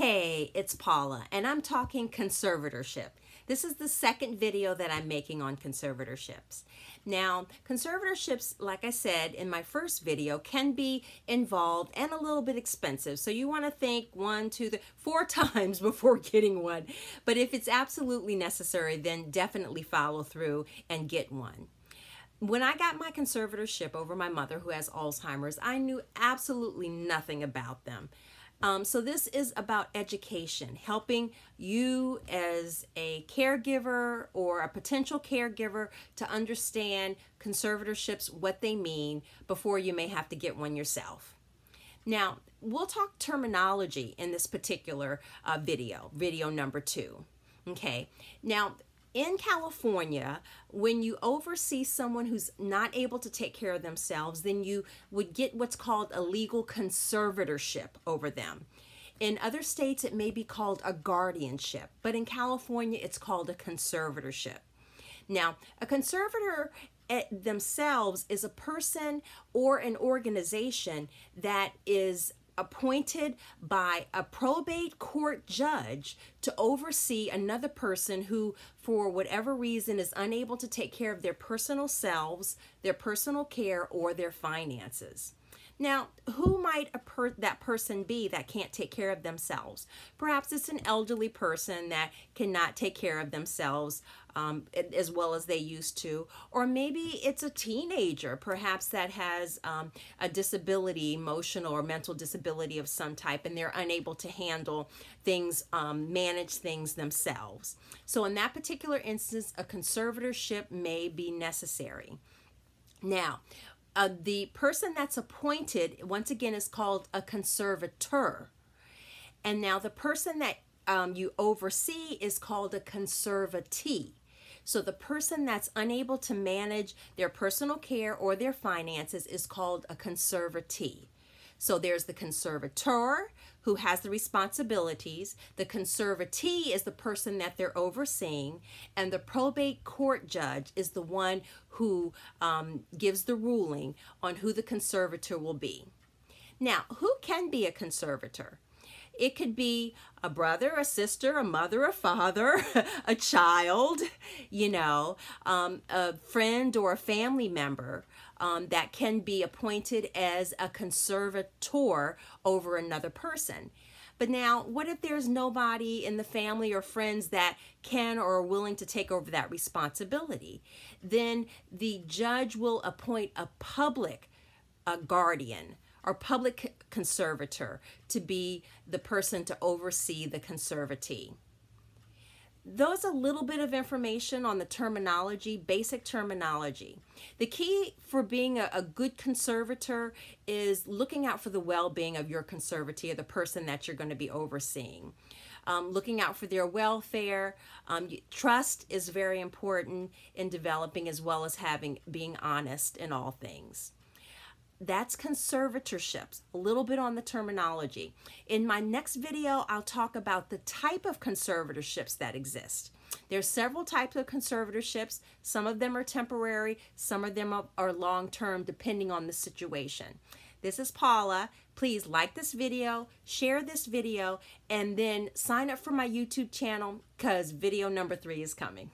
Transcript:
Hey, it's Paula, and I'm talking conservatorship. This is the second video that I'm making on conservatorships. Now, conservatorships, like I said in my first video, can be involved and a little bit expensive. So you want to think 1, 2, 3, 4 times before getting one. But if it's absolutely necessary, then definitely follow through and get one. When I got my conservatorship over my mother who has Alzheimer's, I knew absolutely nothing about them. So this is about education, helping you as a caregiver or a potential caregiver to understand conservatorships, what they mean, before you may have to get one yourself. Now, we'll talk terminology in this particular video number 2. Okay, now, in California, when you oversee someone who's not able to take care of themselves, then you would get what's called a legal conservatorship over them. In other states, it may be called a guardianship, but in California, it's called a conservatorship. Now, a conservator themselves is a person or an organization that is appointed by a probate court judge to oversee another person who, for whatever reason, is unable to take care of their personal selves, their personal care, or their finances. Now, who might that person be that can't take care of themselves? Perhaps it's an elderly person that cannot take care of themselves as well as they used to. Or maybe it's a teenager, perhaps that has a disability, emotional or mental disability of some type, and they're unable to handle things, manage things themselves. So in that particular instance, a conservatorship may be necessary. Now, the person that's appointed, once again, is called a conservator. And now the person that you oversee is called a conservatee. So the person that's unable to manage their personal care or their finances is called a conservatee. So there's the conservator, who has the responsibilities. The conservatee is the person that they're overseeing, and the probate court judge is the one who gives the ruling on who the conservator will be. Now, who can be a conservator? It could be a brother, a sister, a mother, a father, a child, a friend or a family member that can be appointed as a conservator over another person. But now, what if there's nobody in the family or friends that can or are willing to take over that responsibility? Then the judge will appoint a public guardian or public conservator to be the person to oversee the conservatee. Those a little bit of information on the terminology, basic terminology. The key for being a good conservator is looking out for the well-being of your conservatee or the person that you're going to be overseeing. Looking out for their welfare. Trust is very important in developing, as well as being honest in all things. That's conservatorships, a little bit on the terminology. In my next video, I'll talk about the type of conservatorships that exist. There's several types of conservatorships. Some of them are temporary, some of them are long-term, depending on the situation. This is Paula. Please like this video, share this video, and then sign up for my YouTube channel, because video number 3 is coming.